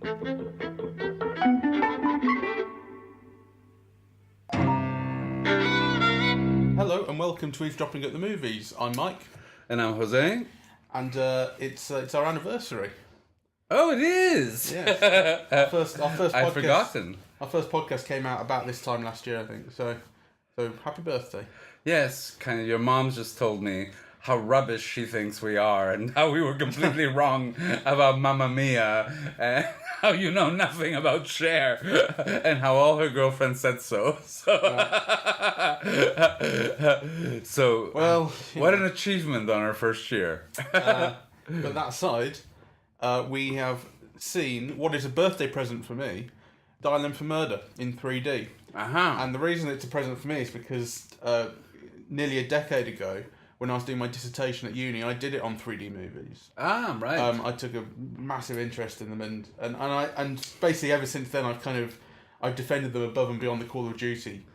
Hello and welcome to Eavesdropping at the Movies. I'm Mike. And I'm José. And it's our anniversary. Oh, it is! Yes. our first podcast, I'd forgotten. Our first podcast came out about this time last year, I think. So happy birthday. Yes, kind of. Your mom just told me how rubbish she thinks we are and how we were completely wrong about Mamma Mia and how you know nothing about Cher and how all her girlfriends said so. So well, what an achievement on our first year. But that aside, we have seen what is a birthday present for me, Dial M for Murder in 3D. Uh-huh. And the reason it's a present for me is because nearly a decade ago, when I was doing my dissertation at uni, I did it on 3D movies. Ah, right. I took a massive interest in them, and basically ever since then I've defended them above and beyond the Call of Duty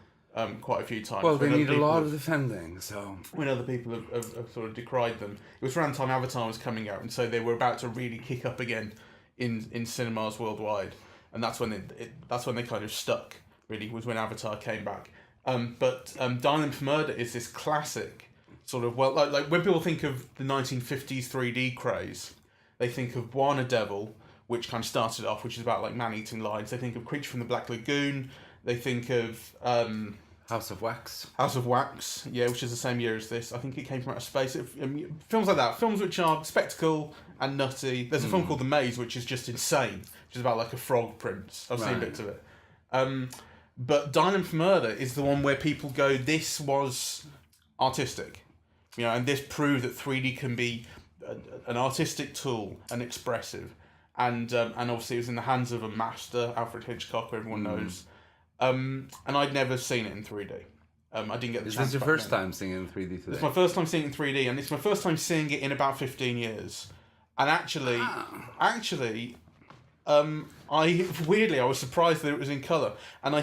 quite a few times. Well, they need a lot of defending, so... When other people have sort of decried them. It was around the time Avatar was coming out, and so they were about to really kick up again in cinemas worldwide. And that's when they kind of stuck, really, was when Avatar came back. But Dial M for Murder is this classic sort of, well, like when people think of the 1950s 3D craze, they think of Warner Devil, which kind of started off, which is about like man-eating lions. They think of Creature from the Black Lagoon. They think of House of Wax. House of Wax, yeah, which is the same year as this. I think it came from outer space. Films like that, films which are spectacle and nutty. There's a film called The Maze, which is just insane, which is about like a frog prince. I've seen bits of it. But Dial M for Murder is the one where people go, this was artistic. You know, and this proved that 3D can be an artistic tool and expressive. And obviously it was in the hands of a master, Alfred Hitchcock, who everyone knows. And I'd never seen it in 3D. I didn't get the chance. Is this your first time seeing it in 3D today? It's my first time seeing it in 3D, and it's my first time seeing it in about 15 years. And actually, I was surprised that it was in colour. And I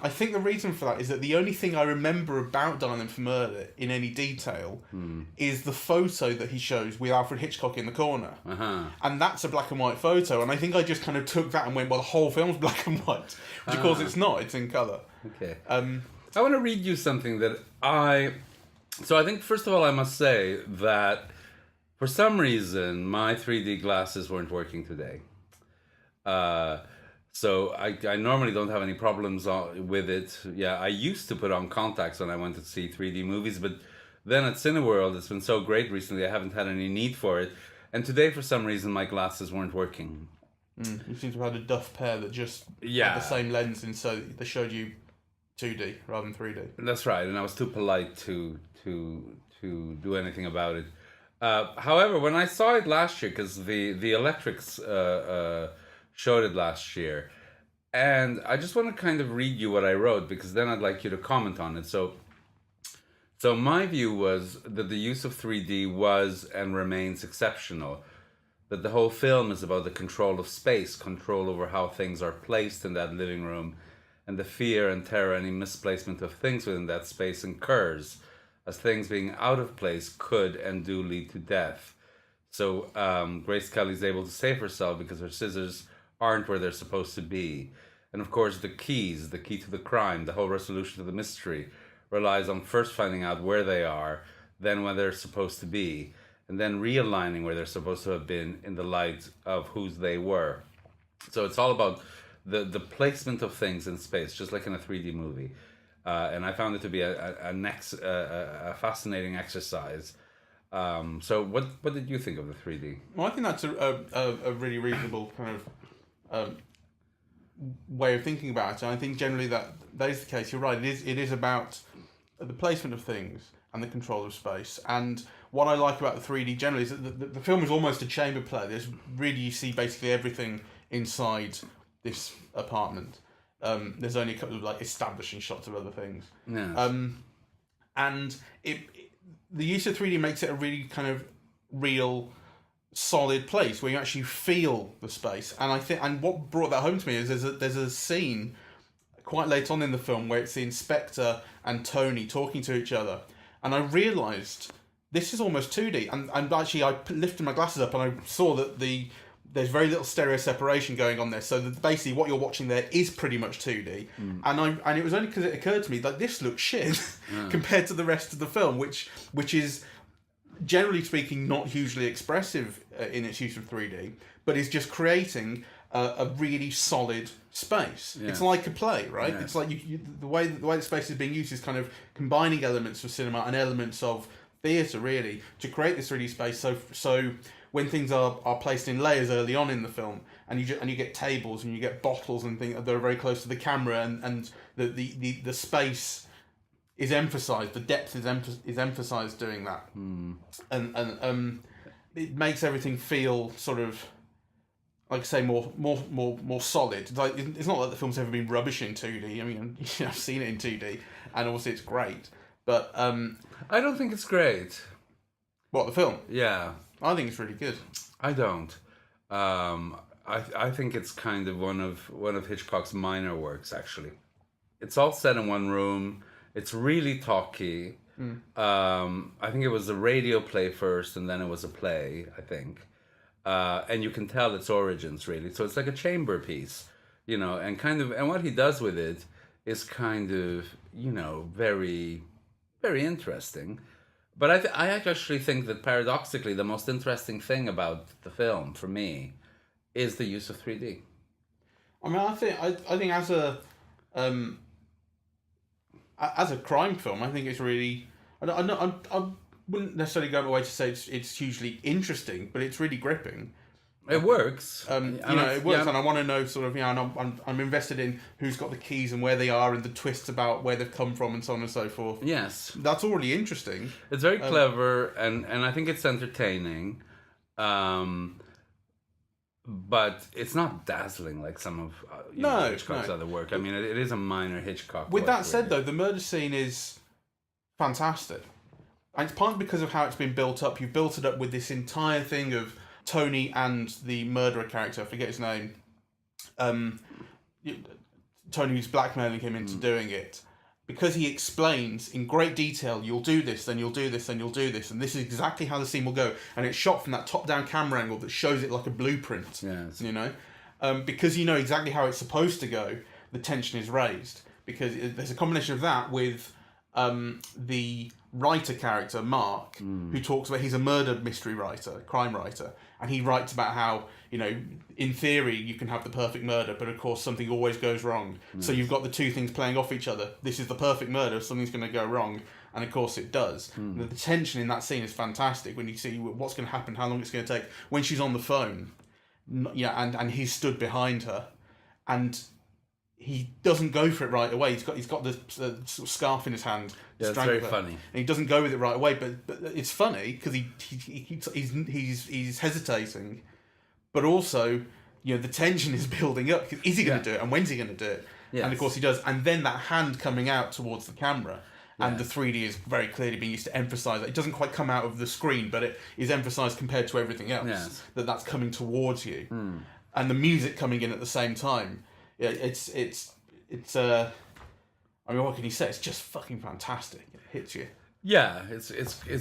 think the reason for that is that the only thing I remember about Dial M for Murder in any detail is the photo that he shows with Alfred Hitchcock in the corner. Uh-huh. And that's a black and white photo. And I think I just kind of took that and went, well, the whole film's black and white. Which of course it's not, it's in colour. Okay. I want to read you something that So I think, first of all, I must say that for some reason, my 3D glasses weren't working today. So I normally don't have any problems with it. Yeah, I used to put on contacts when I went to see 3D movies, but then at Cineworld, it's been so great recently, I haven't had any need for it. And today, for some reason, my glasses weren't working. You seem to have had a Duff pair that just had the same lens, and so they showed you 2D rather than 3D. That's right, and I was too polite to do anything about it. However, when I saw it last year, because the Electrics showed it last year, and I just want to kind of read you what I wrote, because then I'd like you to comment on it. So my view was that the use of 3D was and remains exceptional, that the whole film is about the control of space, control over how things are placed in that living room, and the fear and terror any misplacement of things within that space incurs, as things being out of place could and do lead to death. So Grace Kelly's able to save herself because her scissors aren't where they're supposed to be. And of course the key to the crime, the whole resolution of the mystery, relies on first finding out where they are, then where they're supposed to be, and then realigning where they're supposed to have been in the light of whose they were. So it's all about the placement of things in space, just like in a 3D movie. And I found it to be a fascinating exercise. So what did you think of the 3D? Well, I think that's a really reasonable kind of way of thinking about it. And I think generally that is the case. You're right. It is about the placement of things and the control of space. And what I like about the 3D generally is that the film is almost a chamber play. There's really, you see basically everything inside this apartment. There's only a couple of like establishing shots of other things. Yes. And the use of 3D makes it a really kind of real, solid place where you actually feel the space. And I think, and what brought that home to me is there's a scene quite late on in the film where it's the inspector and Tony talking to each other, and I realised this is almost 2D. And actually, I lifted my glasses up and I saw that the there's very little stereo separation going on there, so that basically what you're watching there is pretty much 2D. And it was only because it occurred to me that this looks shit compared to the rest of the film, which is generally speaking not hugely expressive in its use of 3D, but is just creating a really solid space. It's like a play, right? It's like the way the space is being used is kind of combining elements of cinema and elements of theatre, really, to create this 3D space. So when things are placed in layers early on in the film, and you get tables and you get bottles and things that are very close to the camera, and the space is emphasized, the depth is emphasized doing that, and it makes everything feel sort of, like I say, more solid. It's not like the film's ever been rubbish in 2D. I mean, I've seen it in 2D, and obviously it's great, but I don't think it's great. What, the film? Yeah. I think it's really good. I don't. I think it's kind of one of Hitchcock's minor works, actually. It's all set in one room. It's really talky. I think it was a radio play first, and then it was a play, I think. And you can tell its origins, really. So it's like a chamber piece, and what he does with it is kind of, very, very interesting. But I actually think that paradoxically, the most interesting thing about the film, for me, is the use of 3D. I mean, I think as a crime film, I think it's really. I wouldn't necessarily go out of my way to say it's hugely interesting, but it's really gripping. It works. It works, and I want to know sort of, and I'm invested in who's got the keys and where they are and the twists about where they've come from and so on and so forth. Yes, that's all really interesting. It's very clever, and I think it's entertaining, but it's not dazzling like some of Hitchcock's other work. I mean, it is a minor Hitchcock. With that said, though, the murder scene is fantastic, and it's partly because of how it's been built up. You've built it up with this entire thing of Tony and the murderer character, I forget his name, Tony who's blackmailing him into doing it, because he explains in great detail, you'll do this, then you'll do this, then you'll do this, and this is exactly how the scene will go, and it's shot from that top-down camera angle that shows it like a blueprint. Yes. Because you know exactly how it's supposed to go, the tension is raised, because there's a combination of that with the writer character, Mark, who talks about, he's a murder mystery writer, crime writer, and he writes about how, in theory you can have the perfect murder, but of course something always goes wrong. So you've got the two things playing off each other. This is the perfect murder, something's going to go wrong, and of course it does. The tension in that scene is fantastic when you see what's going to happen, how long it's going to take. When she's on the phone, and he's stood behind her, and he doesn't go for it right away. He's got the sort of scarf in his hand. Yeah, it's very funny. And he doesn't go with it right away, but it's funny because he's hesitating, but also the tension is building up. Is he going to do it, and when's he going to do it? Yes. And of course he does. And then that hand coming out towards the camera, and the 3D is very clearly being used to emphasise that. It doesn't quite come out of the screen, but it is emphasised compared to everything else. Yes. That's coming towards you, and the music coming in at the same time. Yeah, it's. I mean, what can you say? It's just fucking fantastic. It hits you. Yeah, it's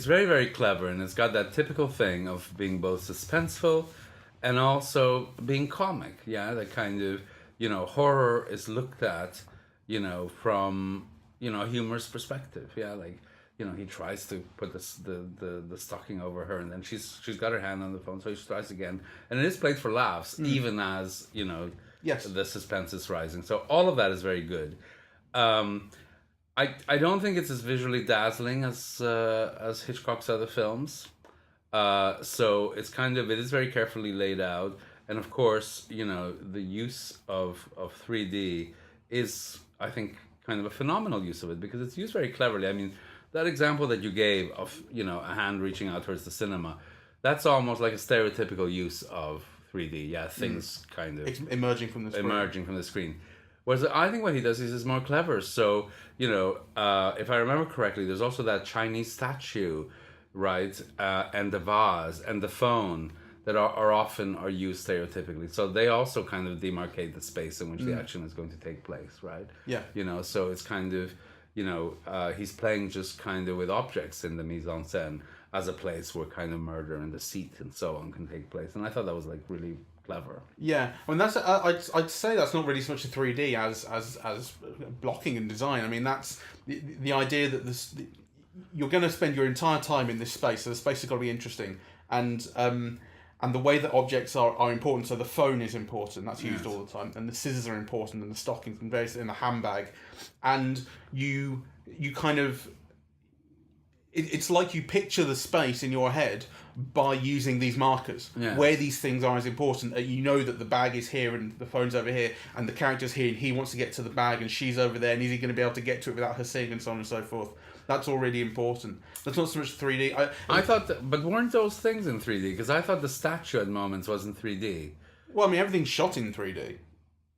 very, very clever, and it's got that typical thing of being both suspenseful and also being comic. Yeah, that kind of horror is looked at from a humorous perspective. Yeah, like he tries to put the stocking over her, and then she's got her hand on the phone, so she tries again, and it is played for laughs, even as Yes. The suspense is rising. So all of that is very good. I don't think it's as visually dazzling as Hitchcock's other films. So it's it is very carefully laid out. And of course, the use of 3D is, I think, kind of a phenomenal use of it, because it's used very cleverly. I mean, that example that you gave of, a hand reaching out towards the cinema, that's almost like a stereotypical use of 3D, things kind of emerging from the screen. Whereas I think what he does is more clever. So, if I remember correctly, there's also that Chinese statue, right, and the vase and the phone that are often used stereotypically. So they also kind of demarcate the space in which the action is going to take place, right? Yeah. So it's kind of, he's playing just kind of with objects in the mise en scène as a place where kind of murder and deceit and so on can take place. And I thought that was like really clever. Yeah, I mean I'd say that's not really so much a 3D as blocking and design. I mean that's the idea that you're going to spend your entire time in this space, so the space has got to be interesting, and the way that objects are important. So the phone is important; that's used all the time, and the scissors are important, and the stockings, and various in the handbag, and you kind of. It's like you picture the space in your head by using these markers. Yes. Where these things are as important. You know that the bag is here and the phone's over here and the character's here and he wants to get to the bag and she's over there and is he going to be able to get to it without her seeing and so on and so forth. That's all really important. That's not so much 3D. I thought but weren't those things in 3D? Because I thought the statue at moments was in 3D. Well, I mean, everything's shot in 3D.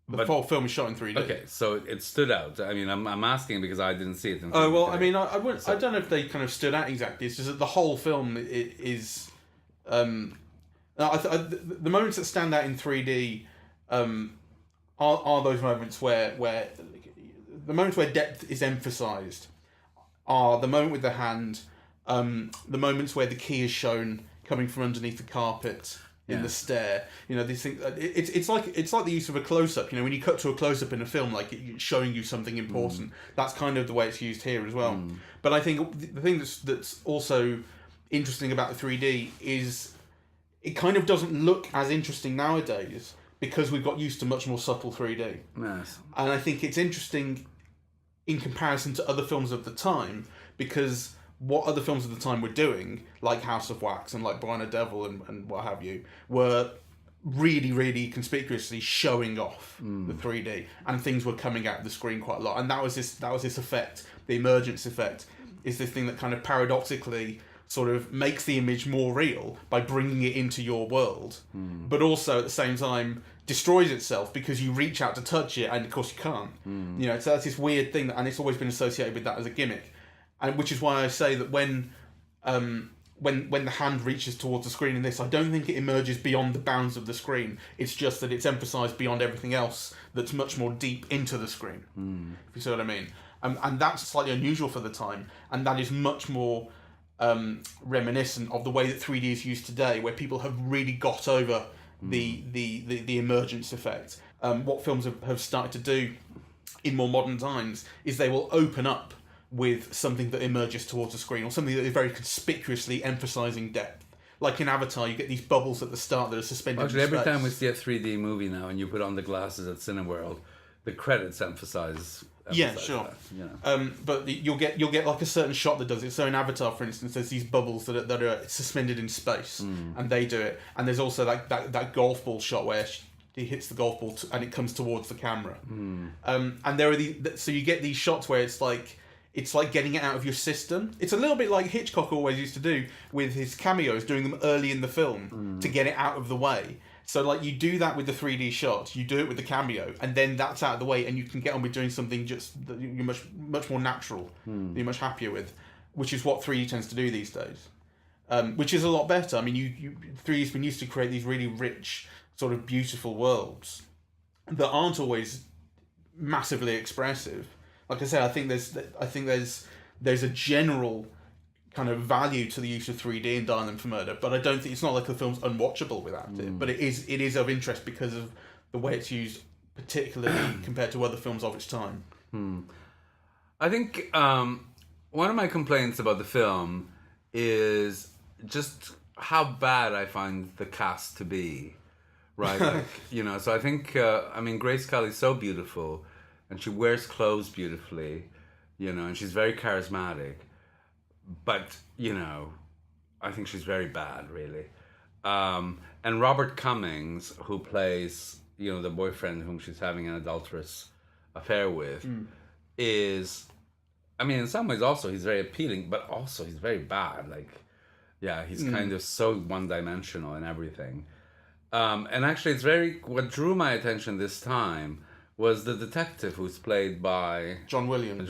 The whole film is shot in 3D. Okay, so it stood out. I mean, I'm asking because I didn't see it in 3D. Oh, well, I mean, I don't know if they kind of stood out exactly. It's just that the whole film is... the moments that stand out in 3D are those moments where... The moments where depth is emphasised are the moment with the hand, the moments where the key is shown coming from underneath the carpet... in the stair, these things. It's like the use of a close-up. When you cut to a close-up in a film, like it's showing you something important. That's kind of the way it's used here as well. But I think the thing that's also interesting about the 3D is it kind of doesn't look as interesting nowadays because we've got used to much more subtle 3D. Yes. And I think it's interesting in comparison to other films of the time because what other films of the time were doing, like House of Wax and like Bride of the Devil and what have you, were really, really conspicuously showing off the 3D, and things were coming out of the screen quite a lot. And that was this effect, the emergence effect, is this thing that kind of paradoxically sort of makes the image more real by bringing it into your world, but also at the same time destroys itself because you reach out to touch it, and of course you can't. So that's this weird thing, and it's always been associated with that as a gimmick. And which is why I say that when the hand reaches towards the screen in this, I don't think it emerges beyond the bounds of the screen. It's just that it's emphasised beyond everything else that's much more deep into the screen. If you see what I mean. And that's slightly unusual for the time. And that is much more reminiscent of the way that 3D is used today, where people have really got over the emergence effect. What films have started to do in more modern times is they will open up with something that emerges towards the screen, or something that is very conspicuously emphasising depth. Like in Avatar, you get these bubbles at the start that are suspended in space. Every time we see a 3D movie now and you put on the glasses at Cineworld, the credits emphasize yeah, sure. That, but you'll get like a certain shot that does it. So in Avatar, for instance, there's these bubbles that are suspended in space, and they do it. And there's also that golf ball shot where he hits the golf ball and it comes towards the camera. And there are so you get these shots where it's like getting it out of your system. It's a little bit like Hitchcock always used to do with his cameos, doing them early in the film to get it out of the way. So like you do that with the 3D shots, you do it with the cameo, and then that's out of the way, and you can get on with doing something just that you're much more natural, that you're much happier with, which is what 3D tends to do these days. Which is a lot better. I mean, 3D's been used to create these really rich, sort of beautiful worlds that aren't always massively expressive. Like I said, I think there's a general kind of value to the use of 3D in Dial M for Murder, but I don't think it's not like the film's unwatchable without it. But it is of interest because of the way it's used, particularly compared to other films of its time. I think one of my complaints about the film is just how bad I find the cast to be, right? Like, so I think Grace Kelly's so beautiful. And she wears clothes beautifully, and she's very charismatic. But, I think she's very bad, really. And Robert Cummings, who plays, the boyfriend whom she's having an adulterous affair with, is, in some ways also he's very appealing, but also he's very bad. Like, he's kind of so one-dimensional in everything. And actually what drew my attention this time was the detective who's played by John Williams.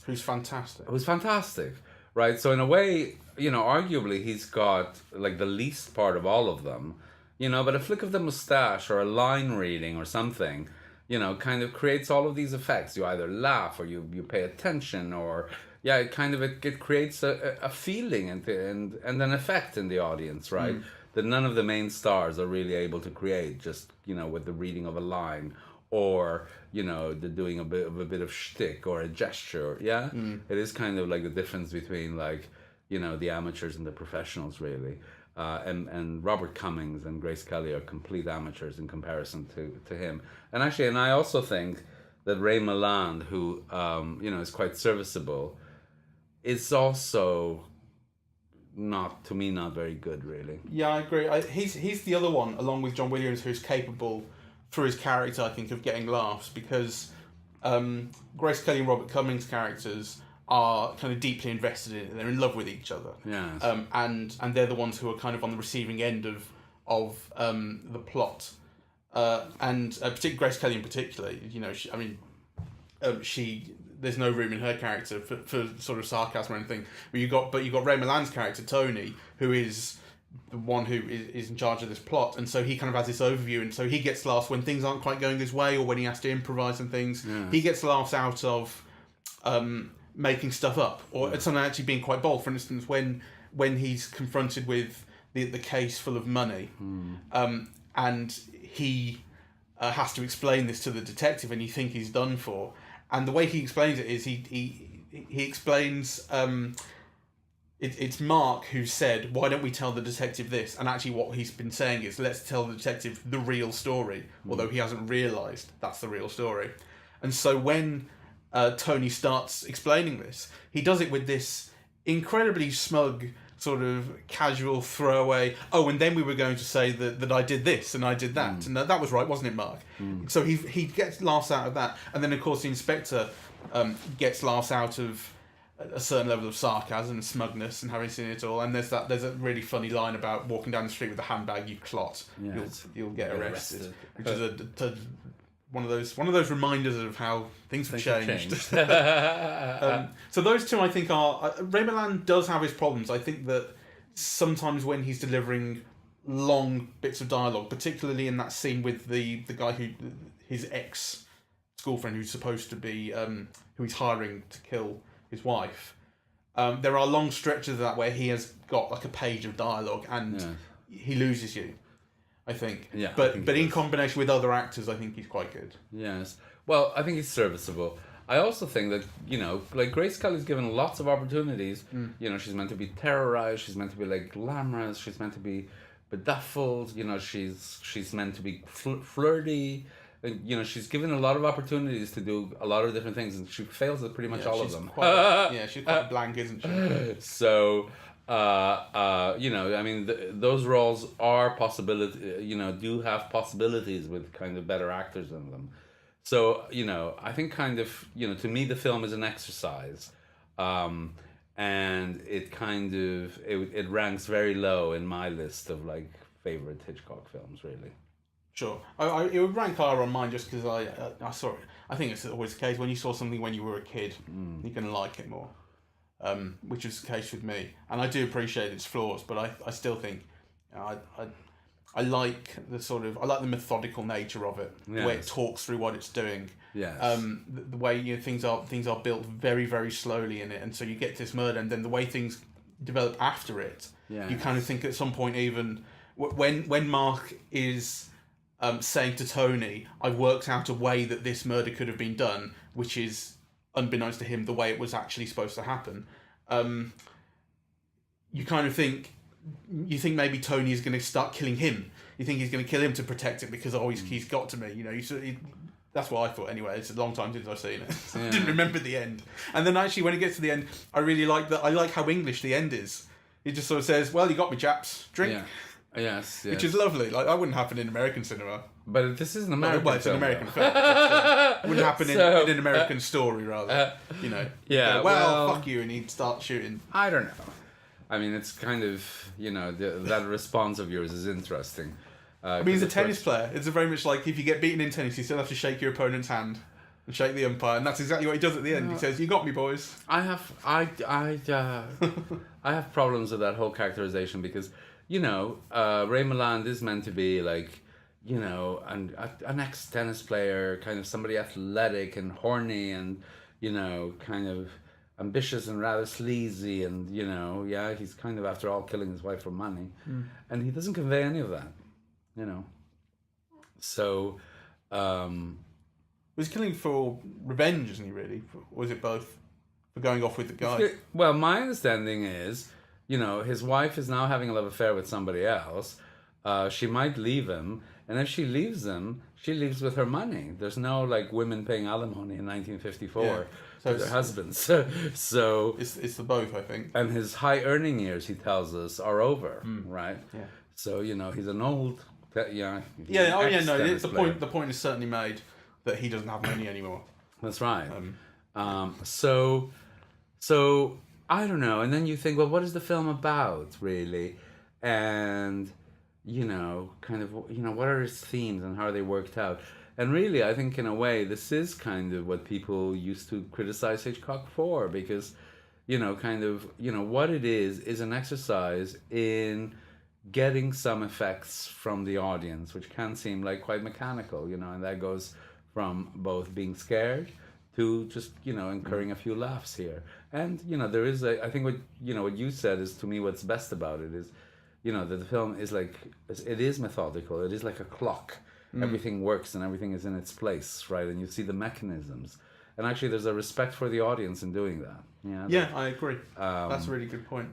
Who's fantastic. Right? So in a way, arguably he's got like the least part of all of them, but a flick of the mustache or a line reading or something, kind of creates all of these effects. You either laugh or you pay attention, or it creates a feeling and an effect in the audience, right? that none of the main stars are really able to create, just, with the reading of a line, or, the doing a bit of shtick or a gesture. Yeah. It is kind of like the difference between, like, the amateurs and the professionals, really. And Robert Cummings and Grace Kelly are complete amateurs in comparison to him. And actually, I also think that Ray Milland, who is quite serviceable, is also not very good, really. Yeah, I agree. He's the other one, along with John Williams, who's capable through his character, I think, of getting laughs, because Grace Kelly and Robert Cummings' characters are kind of deeply invested in it. They're in love with each other. Yes. And they're the ones who are kind of on the receiving end of the plot. And particularly Grace Kelly in particular, she there's no room in her character for sort of sarcasm or anything. But you got Ray Milland's character, Tony, who is the one who is in charge of this plot, and so he kind of has this overview, and so he gets laughs when things aren't quite going his way, or when he has to improvise and things. Yeah. He gets laughs out of making stuff up, or something actually being quite bold. For instance, when he's confronted with the case full of money, and he has to explain this to the detective, and you think he's done for. And the way he explains it is he explains it's Mark who said, why don't we tell the detective this? And actually what he's been saying is, let's tell the detective the real story, although he hasn't realised that's the real story. And so when Tony starts explaining this, he does it with this incredibly smug sort of casual throwaway, and then we were going to say that I did this and I did that, and that was right, wasn't it, Mark? So he gets laughs out of that, and then of course the inspector gets laughs out of a certain level of sarcasm and smugness and having seen it all. And there's a really funny line about walking down the street with a handbag, you clot, you'll get arrested, which is one of those reminders of how things have changed. So those two, I think, are... Ray Milland does have his problems. I think that sometimes when he's delivering long bits of dialogue, particularly in that scene with the guy his ex-schoolfriend who's supposed to be... who he's hiring to kill his wife, there are long stretches of that where he has got like a page of dialogue and he loses you, I think. Yeah, but in combination with other actors, I think he's quite good. Yes. Well, I think he's serviceable. I also think that, like Grace Kelly's given lots of opportunities. She's meant to be terrorized. She's meant to be like glamorous. She's meant to be bedazzled. She's meant to be flirty. She's given a lot of opportunities to do a lot of different things, and she fails at pretty much all of them. She's quite blank, isn't she? So, those roles are possibility. Do have possibilities with kind of better actors in them. So, I think kind of, to me, the film is an exercise, and it kind of it ranks very low in my list of like favorite Hitchcock films, really. Sure, it would rank higher on mine just because I saw it. I think it's always the case when you saw something when you were a kid, you're going to like it more, which is the case with me. And I do appreciate its flaws, but I still think I like the methodical nature of it, the way it talks through what it's doing. Yes. The way things are built very, very slowly in it, and so you get this murder, and then the way things develop after it, you kind of think at some point even when Mark is saying to Tony, I've worked out a way that this murder could have been done, which is, unbeknownst to him, the way it was actually supposed to happen. You kind of think maybe Tony is going to start killing him. You think he's going to kill him to protect it because he's got to me. That's what I thought anyway. It's a long time since I've seen it. I didn't remember the end. And then actually when it gets to the end, I really like that. I like how English the end is. It just sort of says, well, you got me, chaps. Drink. Yeah. Yes. Which is lovely. Like, that wouldn't happen in American cinema. But this is an American film. Well, it's an American film. It wouldn't happen in an American story, rather. Yeah, well, fuck you, and he'd start shooting. I don't know. I mean, it's kind of, that response of yours is interesting. He's a tennis player. It's very much like if you get beaten in tennis, you still have to shake your opponent's hand and shake the umpire, and that's exactly what he does at the end. He says, "You got me, boys." I have problems with that whole characterization because, Ray Milland is meant to be like, an ex-tennis player, kind of somebody athletic and horny and, kind of ambitious and rather sleazy, and he's kind of after all killing his wife for money, and he doesn't convey any of that, So, was killing for revenge, isn't he? Really, or was it both? For going off with the guy. Well, my understanding is, his wife is now having a love affair with somebody else. She might leave him, and if she leaves him, she leaves with her money. There's no like women paying alimony in 1954 to their husbands. So it's the both, I think. And his high earning years, he tells us, are over, right? Yeah. So he's an old. No. The point. The point is certainly made that he doesn't have money anymore. That's right. So I don't know. And then you think, well, what is the film about, really? And, what are its themes and how are they worked out? And really, I think in a way, this is kind of what people used to criticize Hitchcock for, because, what it is an exercise in getting some effects from the audience, which can seem like quite mechanical, and that goes from both being scared to just incurring a few laughs here. And there is I think what you said is, to me, what's best about it is that the film is like, it is methodical, it is like a clock. Everything works and everything is in its place, right? And you see the mechanisms, and actually there's a respect for the audience in doing that. I agree. That's a really good point.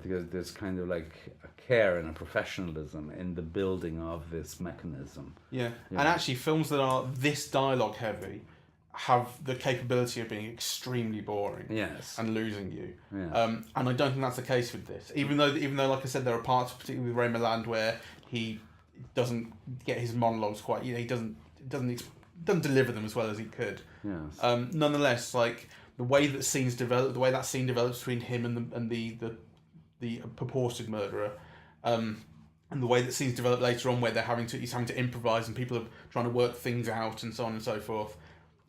Because there's kind of like a care and a professionalism in the building of this mechanism. And actually films that are this dialogue heavy have the capability of being extremely boring, and losing you. And I don't think that's the case with this. Even though, like I said, there are parts, particularly with Ray Milland, where he doesn't get his monologues quite. He doesn't deliver them as well as he could. Nonetheless, like the way that scenes develop, the way that scene develops between him and the purported murderer, and the way that scenes develop later on, where he's having to improvise and people are trying to work things out and so on and so forth,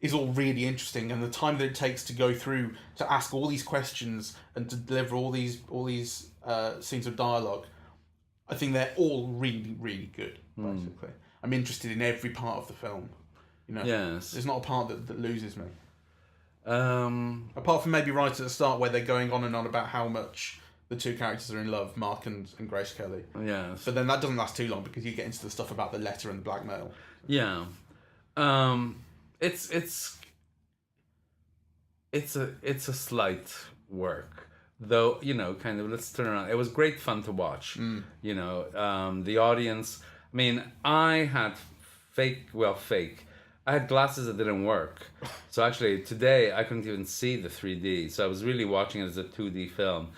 is all really interesting. And the time that it takes to go through to ask all these questions and to deliver all these scenes of dialogue, I think they're all really, really good. Basically, I'm interested in every part of the film. There's not a part that loses me. Apart from maybe right at the start, where they're going on and on about how much the two characters are in love, Mark and Grace Kelly. But then that doesn't last too long, because you get into the stuff about the letter and the blackmail. It's a slight work, though. Kind of, let's turn around. It was great fun to watch. The audience. I mean, I had fake. I had glasses that didn't work, so actually today I couldn't even see the 3D. So I was really watching it as a 2D film.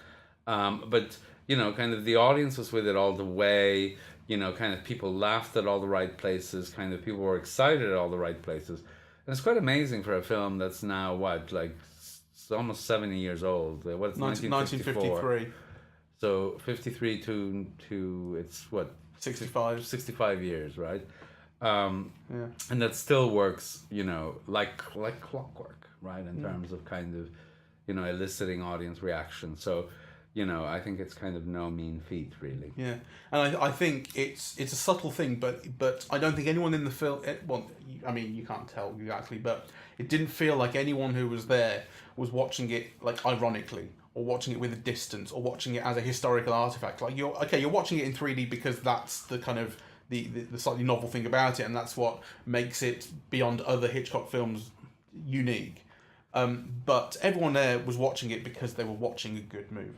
But kind of the audience was with it all the way. Kind of people laughed at all the right places. Kind of people were excited at all the right places. And it's quite amazing for a film that's now almost 70 years old. What's 1953? So 53 to it's what? 65 years, right? And that still works, like clockwork, right? In terms of kind of, eliciting audience reaction. So, I think it's kind of no mean feat, really. Yeah, and I think it's a subtle thing, but I don't think anyone in the film. You can't tell exactly, but it didn't feel like anyone who was there was watching it like ironically, or watching it with a distance, or watching it as a historical artifact. Like you're watching it in 3D because that's the kind of the slightly novel thing about it, and that's what makes it, beyond other Hitchcock films, unique. But everyone there was watching it because they were watching a good movie.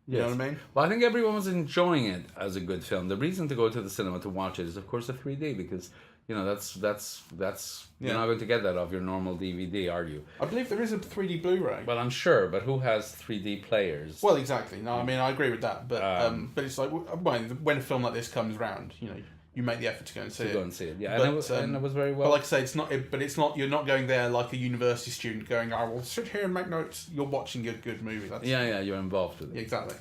You know what I mean? Well, I think everyone was enjoying it as a good film. The reason to go to the cinema to watch it is, of course, the 3D, because that's you're not going to get that off your normal DVD, are you? I believe there is a 3D Blu-ray. Well, I'm sure, but who has 3D players? Well, exactly. No, I mean, I agree with that, but it's like when a film like this comes round, you make the effort to go and see it. Go and see it, yeah. And it was very well. But like I say, it's not. You're not going there like a university student going, "I will sit here and make notes." You're watching a good movie. You're involved with it. Exactly.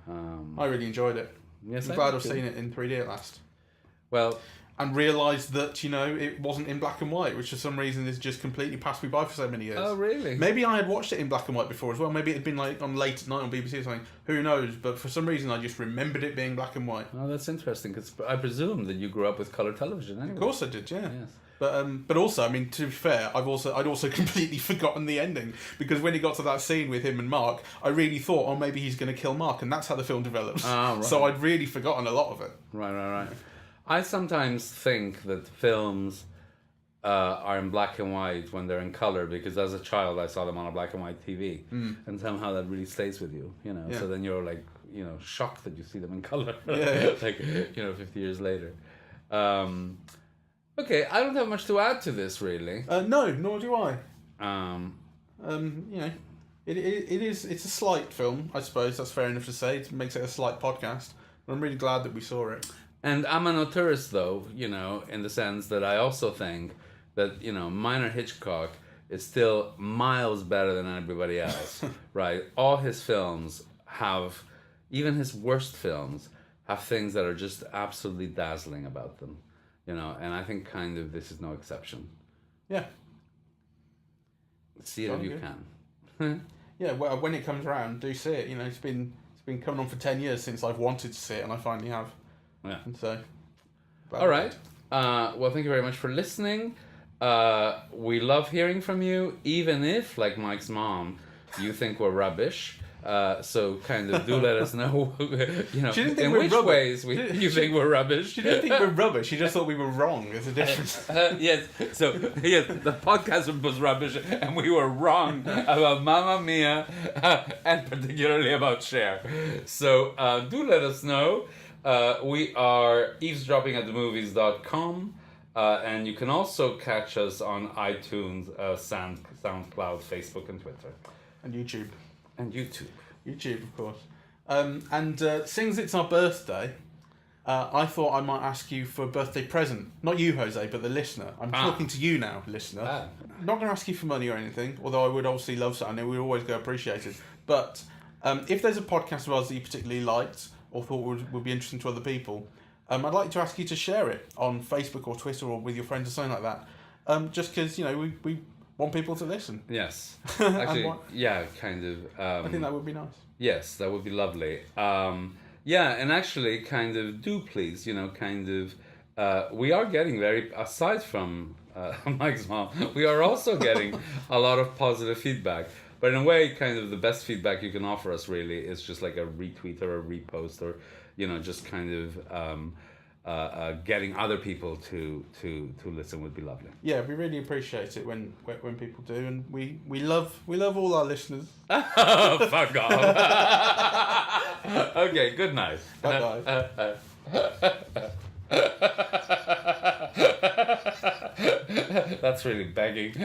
I really enjoyed it. Yes, I'm glad I've seen it in 3D at last. Well, and realised that it wasn't in black and white, which for some reason has just completely passed me by for so many years. Oh, really? Maybe I had watched it in black and white before as well. Maybe it had been like on late at night on BBC or something. Who knows? But for some reason, I just remembered it being black and white. Oh, that's interesting, because I presume that you grew up with colour television anyway. Of course I did, yeah. Yes. But also, I mean, to be fair, I'd also completely forgotten the ending, because when he got to that scene with him and Mark, I really thought, oh, maybe he's going to kill Mark, and that's how the film develops. Ah, right. So I'd really forgotten a lot of it. Right. I sometimes think that films are in black and white when they're in color, because as a child I saw them on a black and white TV, and somehow that really stays with you, you know. Yeah. So then you're like, you know, shocked that you see them in color, Yeah. like, you know, 50 years later. Okay, I don't have much to add to this, really. No, nor do I. Um, You know, it's a slight film, I suppose. That's fair enough to say. It makes it a slight podcast. But I'm really glad that we saw it. And I'm an auteurist, though, you know, in the sense that I also think that, you know, minor Hitchcock is still miles better than everybody else, right? All his films have, even his worst films, have things that are just absolutely dazzling about them, you know, and I think kind of this is no exception. Yeah. See it if you can. Yeah, well, when it comes around, do see it. You know, it's been coming on for 10 years since I've wanted to see it, and I finally have. Yeah. And so. All right. Well, thank you very much for listening. We love hearing from you, even if, like Mike's mom, you think we're rubbish. So kind of do let us know, you know, in which ways you think we're rubbish. She didn't think we're rubbish. She just thought we were wrong. There's a difference. Yes. So, yes, the podcast was rubbish and we were wrong about Mamma Mia and particularly about Cher. So do let us know. We are eavesdropping at themovies.com. And you can also catch us on iTunes, SoundCloud, Facebook, and Twitter. And YouTube. And YouTube. YouTube, of course. And since it's our birthday, I thought I might ask you for a birthday present. Not you, Jose, but the listener. I'm talking to you now, listener. Not going to ask you for money or anything, although I would obviously love something. I know we'd always go appreciated. But if there's a podcast of ours that you particularly liked or thought would be interesting to other people, I'd like to ask you to share it on Facebook or Twitter or with your friends or something like that. Just because, you know, we want people to listen. Yes. Actually, yeah, kind of. I think that would be nice. Yes, that would be lovely. Yeah, and actually, kind of, do please, you know, kind of, we are getting aside from Mike's mom, we are also getting a lot of positive feedback. But in a way, kind of the best feedback you can offer us really is just like a retweet or a repost, or, you know, just kind of getting other people to listen would be lovely. Yeah, we really appreciate it when people do, and we love all our listeners. Fuck off. Okay, good night. Bye bye. That's really begging.